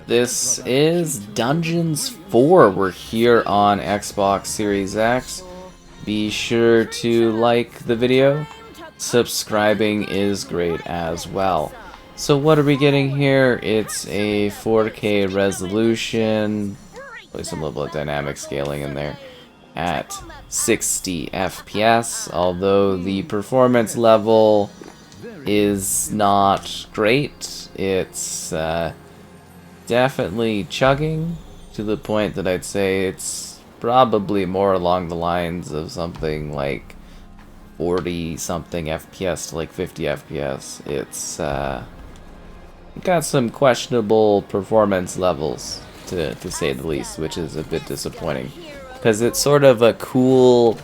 This is Dungeons 4. We're here on Xbox Series X. Be sure to like the video. Subscribing is great as well. So what are we getting here? It's a 4K resolution, probably some level of dynamic scaling in there, at 60 FPS, although the performance level is not great. It's definitely chugging to the point that I'd say it's probably more along the lines of something like 40 something FPS to like 50 FPS. It's got some questionable performance levels to say the least, which is a bit disappointing because it's sort of a cool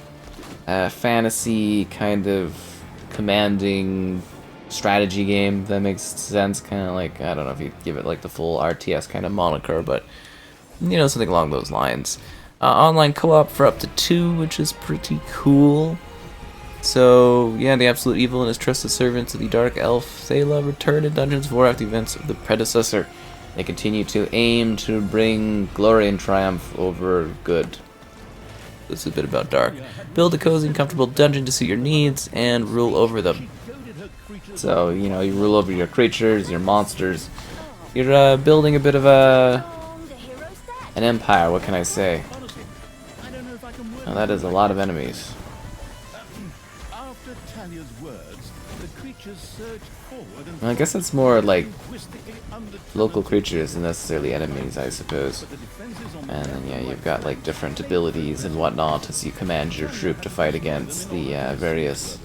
fantasy kind of commanding strategy game that makes sense, kind of like, I don't know if you give it like the full RTS kind of moniker, but you know, something along those lines. Online co-op for up to 2, which is pretty cool. So yeah, the absolute evil and his trusted servants of the dark elf Thela return in Dungeons 4 after the events of the predecessor. They continue to aim to bring glory and triumph over good. This is a bit about dark. Build a cozy and comfortable dungeon to suit your needs and rule over them. So, you know, you rule over your creatures, your monsters. You're building a bit of an empire, what can I say? Oh, that is a lot of enemies. Well, I guess it's more like local creatures than necessarily enemies, I suppose. And then, yeah, you've got like different abilities and whatnot as you command your troop to fight against the various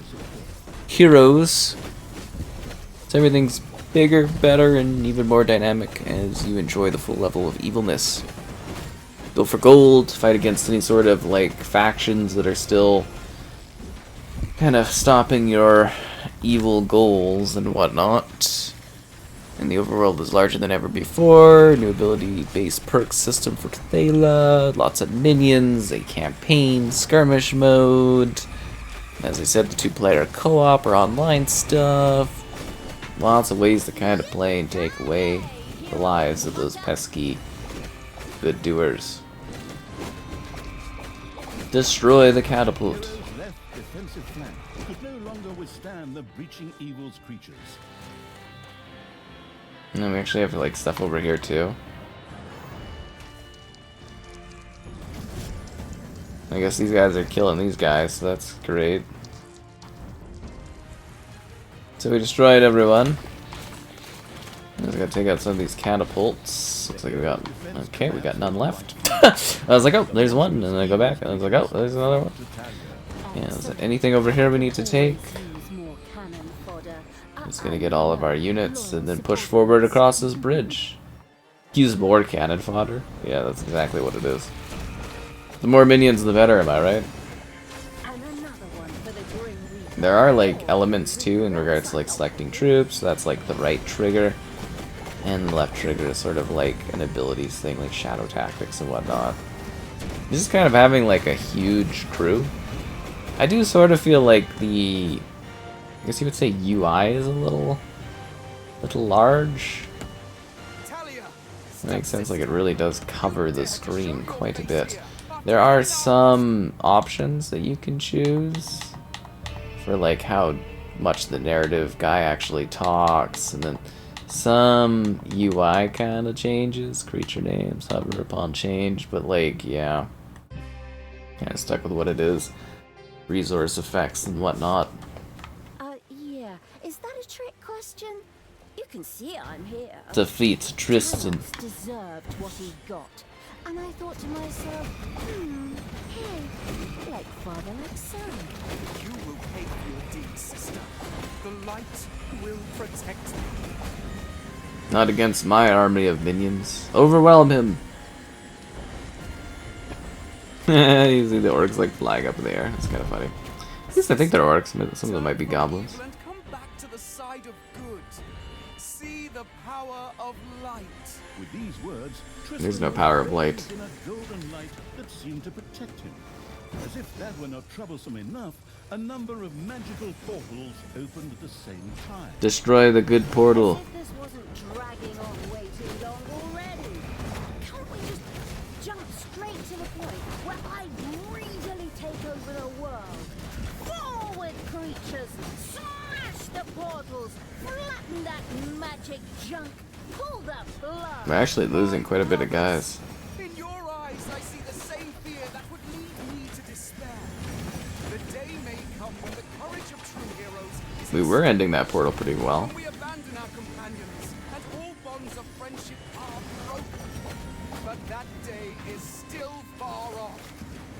heroes. So everything's bigger, better, and even more dynamic as you enjoy the full level of evilness. Go for gold, fight against any sort of like factions that are still kind of stopping your evil goals and whatnot. And the overworld is larger than ever before. New ability-based perk system for Thela, lots of minions, a campaign, skirmish mode. As I said, the 2-player co-op or online stuff. Lots of ways to kind of play and take away the lives of those pesky good doers. Destroy the catapult. And we actually have like stuff over here too. I guess these guys are killing these guys, so that's great. So we destroyed everyone. I just gotta take out some of these catapults. Looks like we got... Okay, we got none left. I was like, oh, there's one, and then I go back, and I was like, oh, there's another one. Yeah, is there anything over here we need to take? Just gonna get all of our units, and then push forward across this bridge. Use more cannon fodder. Yeah, that's exactly what it is. The more minions, the better, am I right? There are like elements too in regards to like selecting troops. So that's like the right trigger, and the left trigger is sort of like an abilities thing, like shadow tactics and whatnot. Just kind of having like a huge crew. I do sort of feel like the, I guess you would say UI is a little large. It makes sense, like it really does cover the screen quite a bit. There are some options that you can choose for like how much the narrative guy actually talks, and then some UI kind of changes, creature names, hover upon change, but like, yeah, kind of stuck with what it is, resource effects and whatnot. Yeah, is that a trick question? You can see I'm here. Defeat Tristan. Deserved what he got. And I thought to myself, hey, like father, like son. You will pay for your deeds, sister. The light will protect you. Not against my army of minions. Overwhelm him. You see the orcs like flying up in the air. It's kind of funny. At least I think they're orcs. Some of them might be goblins. And come back to the side of good. See the power of light. With these words, There's no power of light. in a golden light that seemed to protect him. As if that were not troublesome enough, a number of magical portals opened at the same time. Destroy the good portal. As if this wasn't dragging on way too long point where I greedily take over the world. Forward, creatures! Smash the portals! Flatten that magic junk! Pull the plug! We're actually losing quite a bit of guys. In your eyes, I see the same fear that would lead me to despair. The day may come when the courage of true heroes is We were ending that portal pretty well. when we abandon our companions and all bonds of friendship are broken. But that day is still far off.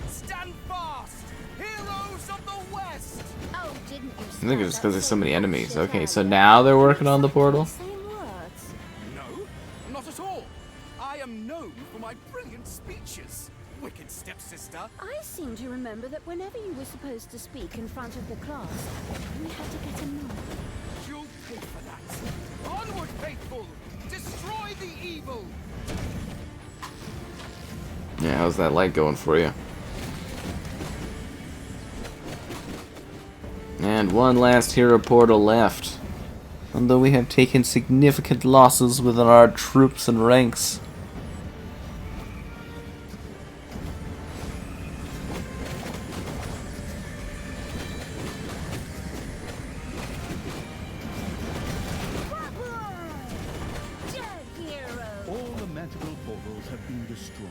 Stand fast, heroes of the West! Oh, didn't you I think it's because there's so many enemies. Okay, so now they're working on the portal. Same words. No, not at all. I am known for my brilliant speeches. Wicked stepsister. I seem to remember that whenever you were supposed to speak in front of the class, you had to get a nod. You'll pay for that. Onward, faithful! Destroy the evil! Yeah, how's that light going for you? And one last hero portal left. Although we have taken significant losses within our troops and ranks. Dead hero! All the magical portals have been destroyed,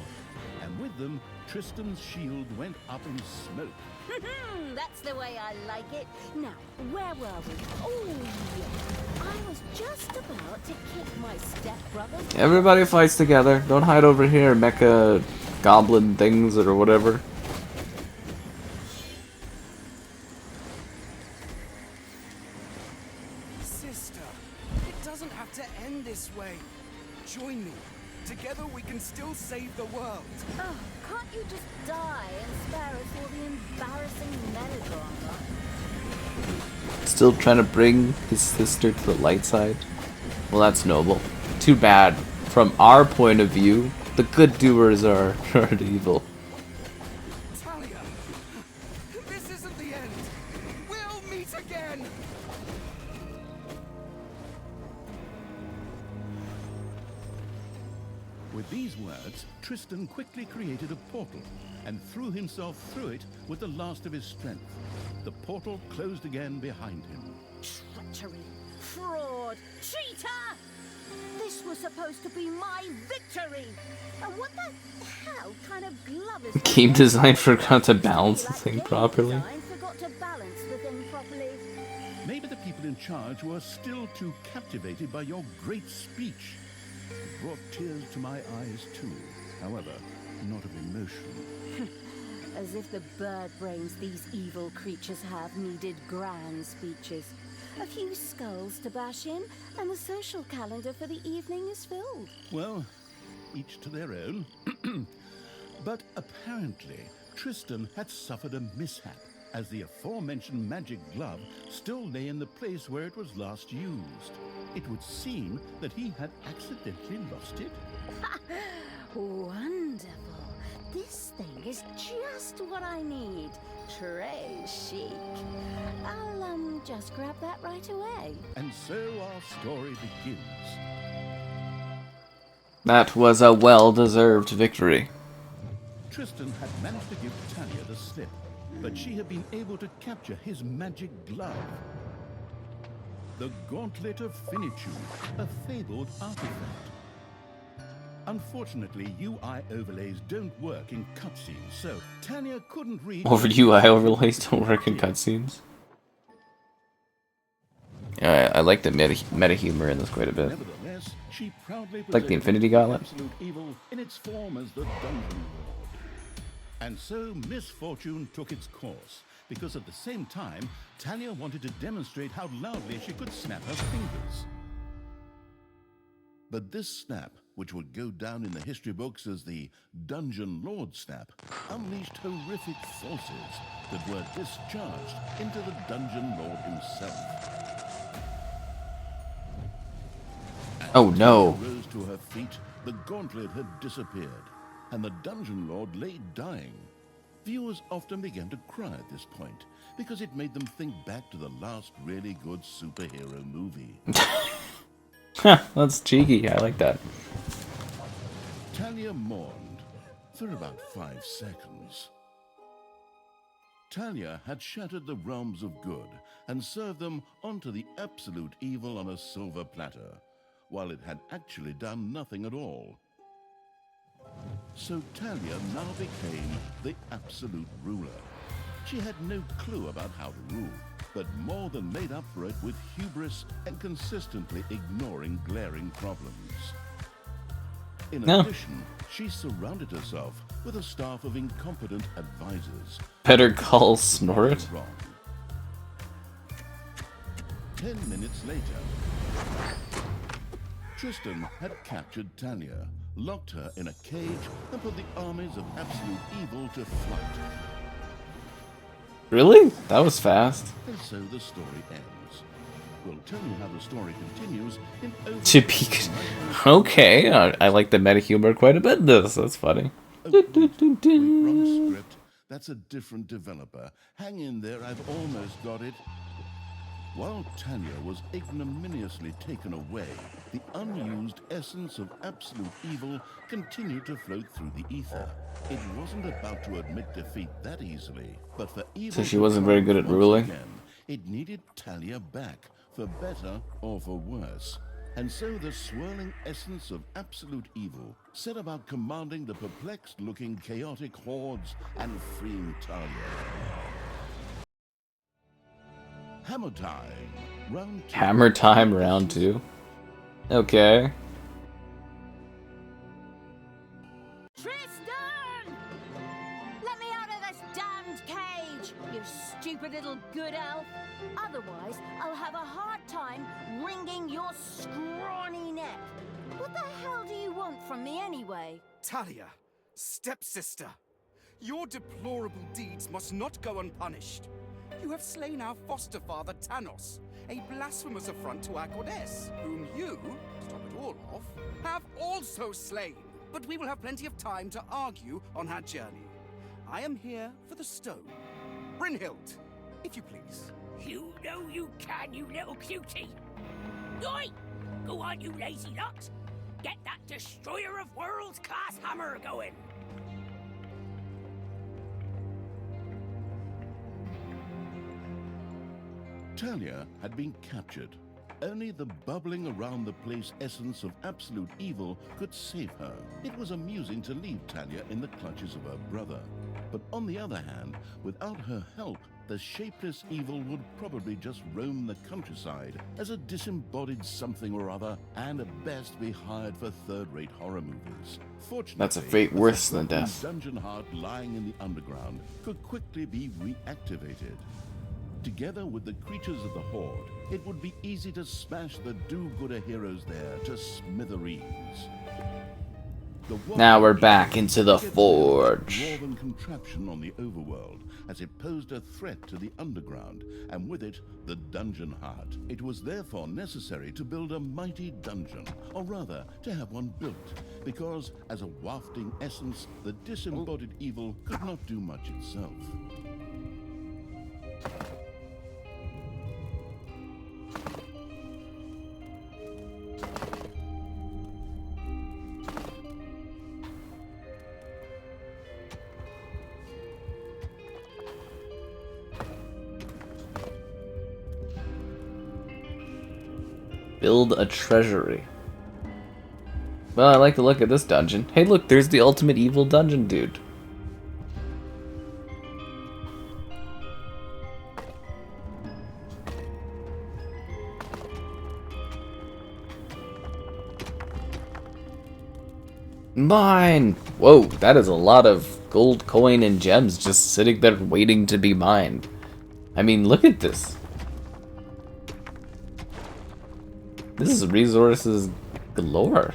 and with them, Tristan's shield went up in smoke. That's the way I like it. Now, where were we? Oh, yeah. I was just about to kick my stepbrother. Everybody fights together. Don't hide over here, mecha goblin things or whatever. Sister, it doesn't have to end this way. Join me. Together we can still save the world. Oh, can't you just die and spare us all the embarrassing melodrama? Still trying to bring his sister to the light side. Well, that's noble. Too bad. From our point of view, the good doers are evil. Talia, this isn't the end. We'll meet again. With these words, Tristan quickly created a portal and threw himself through it with the last of his strength. The portal closed again behind him. Treachery, fraud, cheater! This was supposed to be my victory! And what the hell kind of glove is this? Game design forgot to balance the Like thing game properly. design forgot to balance the thing properly. Maybe the people in charge were still too captivated by your great speech. It brought tears to my eyes too, however, not of emotion. As if the bird brains these evil creatures have needed grand speeches. A few skulls to bash in, and the social calendar for the evening is filled. Well, each to their own. But apparently, Tristan had suffered a mishap, as the aforementioned magic glove still lay in the place where it was last used. It would seem that he had accidentally lost it. Wonderful. This thing is just what I need. Très chic. I'll just grab that right away. And so our story begins. That was a well-deserved victory. Tristan had managed to give Talia the slip, but she had been able to capture his magic glove. The Gauntlet of Finitude, a fabled artifact. Unfortunately, UI overlays don't work in cutscenes, so Talia couldn't read... Over UI overlays don't work in cutscenes. I like the meta humor in this quite a bit. Nevertheless, she proudly Like the presented Infinity Gauntlet. absolute evil in its form as the Dungeon Lord. And so misfortune took its course, because at the same time, Talia wanted to demonstrate how loudly she could snap her fingers. But this snap, which would go down in the history books as the Dungeon Lord snap, unleashed horrific forces that were discharged into the Dungeon Lord himself. Oh no. Talia rose to her feet, the gauntlet had disappeared, and the Dungeon Lord lay dying. Viewers often began to cry at this point, because it made them think back to the last really good superhero movie. That's cheeky, I like that. Talia mourned, for about 5 seconds. Talia had shattered the realms of good and served them onto the absolute evil on a silver platter, while it had actually done nothing at all. So Talia now became the absolute ruler. She had no clue about how to rule, but more than made up for it with hubris and consistently ignoring glaring problems. In addition, she surrounded herself with a staff of incompetent advisors. Better call Snorit. Wrong. 10 minutes later, Tristan had captured Talia, locked her in a cage, and put the armies of absolute evil to flight. Really? That was fast. And so the story ends. We'll tell you how the story continues in Overworld. Okay, I like the meta humor quite a bit in this. That's funny. Wrong script. That's a different developer. Hang in there, I've almost got it. While Talia was ignominiously taken away, the unused essence of absolute evil continued to float through the ether. It wasn't about to admit defeat that easily, but for evil So she wasn't very good at once ruling? again, it needed Talia back, for better or for worse. And so the swirling essence of absolute evil set about commanding the perplexed-looking chaotic hordes and freeing Talia. Hammer time, round 2. Hammer time round 2. Okay. Tristan! Let me out of this damned cage, you stupid little good elf. Otherwise, I'll have a hard time wringing your scrawny neck. What the hell do you want from me anyway? Talia, stepsister, your deplorable deeds must not go unpunished. You have slain our foster father Tanos, a blasphemous affront to our goddess, whom you, to top it all off, have also slain. But we will have plenty of time to argue on our journey. I am here for the stone. Brynhild, if you please. You know you can, you little cutie. Oi! Go on, you lazy lot. Get that destroyer of worlds class hammer going. Talia had been captured. Only the bubbling around the place essence of absolute evil could save her. It was amusing to leave Talia in the clutches of her brother. But on the other hand, without her help, the shapeless evil would probably just roam the countryside as a disembodied something or other, and at best be hired for third-rate horror movies. Fortunately, That's a fate worse than the death. dungeon heart lying in the underground could quickly be reactivated. Together with the creatures of the Horde, it would be easy to smash the do-gooder heroes there to smithereens. Now we're back into the forge. Dwarven contraption on the Overworld, as it posed a threat to the underground, and with it, the dungeon heart. It was therefore necessary to build a mighty dungeon, or rather, to have one built, because as a wafting essence, the disembodied evil could not do much itself. Build a treasury. Well, I like the look at this dungeon. Hey, look, there's the ultimate evil dungeon dude. Mine! Whoa, that is a lot of gold coin and gems just sitting there waiting to be mined. I mean, look at this. This is resources galore.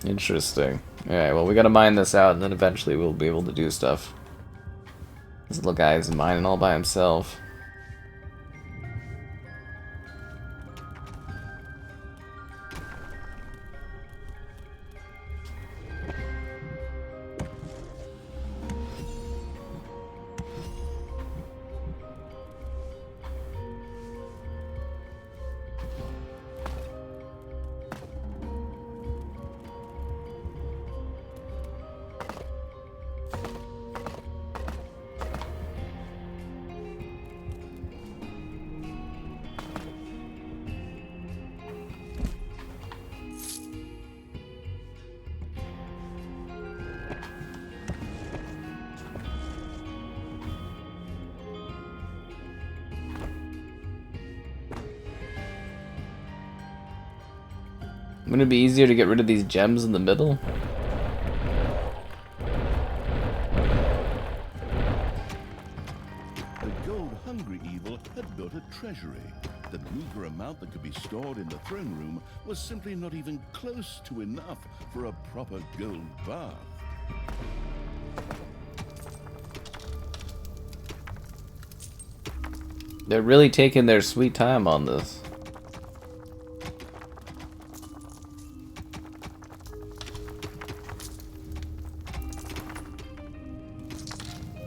Interesting. Alright, well, we gotta mine this out, and then eventually we'll be able to do stuff. This little guy's mining all by himself. Wouldn't it be easier to get rid of these gems in the middle? The gold-hungry evil had built a treasury. The meager amount that could be stored in the throne room was simply not even close to enough for a proper gold bath. They're really taking their sweet time on this.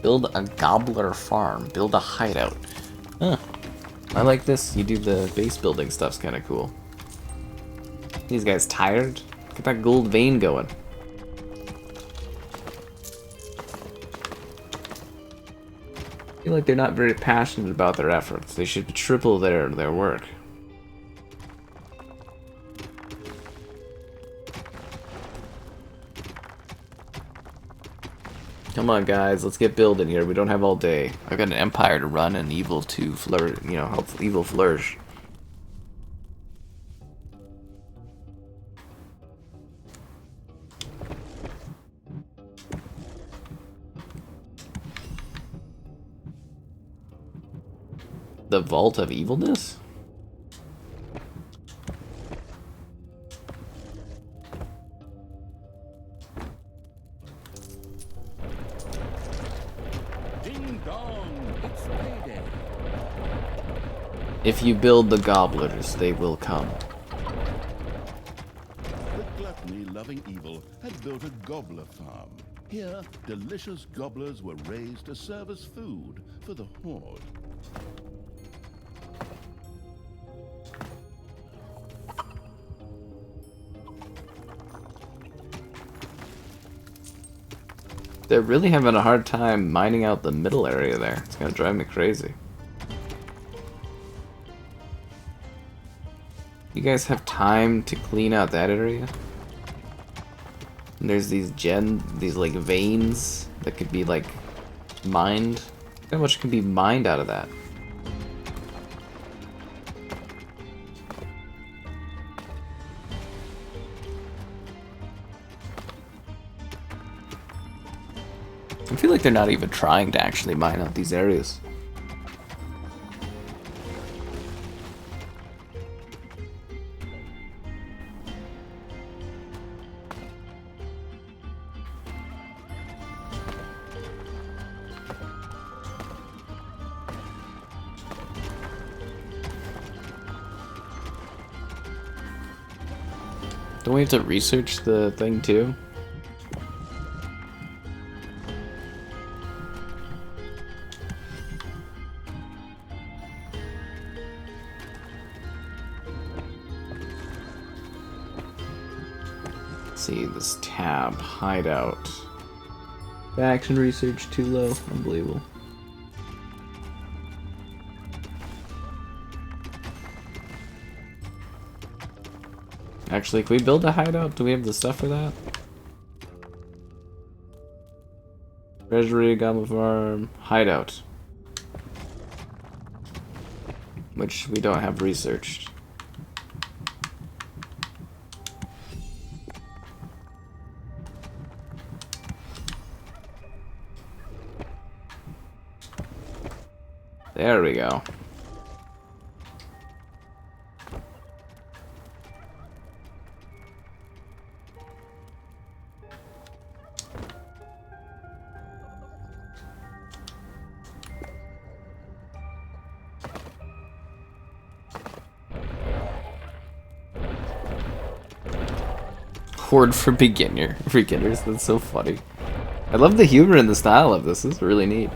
Build a gobbler farm. Build a hideout. Huh. I like this. You do the base building stuff's kind of cool. These guys tired? Get that gold vein going. I feel like they're not very passionate about their efforts. They should triple their work. Come on, guys, let's get building here. We don't have all day. I've got an empire to run and evil to flourish. You know, help evil flourish. The Vault of Evilness? Ding dong, it's payday. If you build the gobblers, they will come. The gluttony-loving evil had built a gobbler farm. Here, delicious gobblers were raised to serve as food for the horde. They're really having a hard time mining out the middle area there. It's gonna drive me crazy. You guys have time to clean out that area? And there's these like veins that could be like mined. How much can be mined out of that? I feel like they're not even trying to actually mine out these areas. Don't we have to research the thing too? See this tab, hideout. Faction research too low, unbelievable. Actually, can we build a hideout? Do we have the stuff for that? Treasury, Goblin Farm, hideout. Which we don't have researched. There we go. Horde for beginners. That's so funny. I love the humor and the style of this. This is really neat.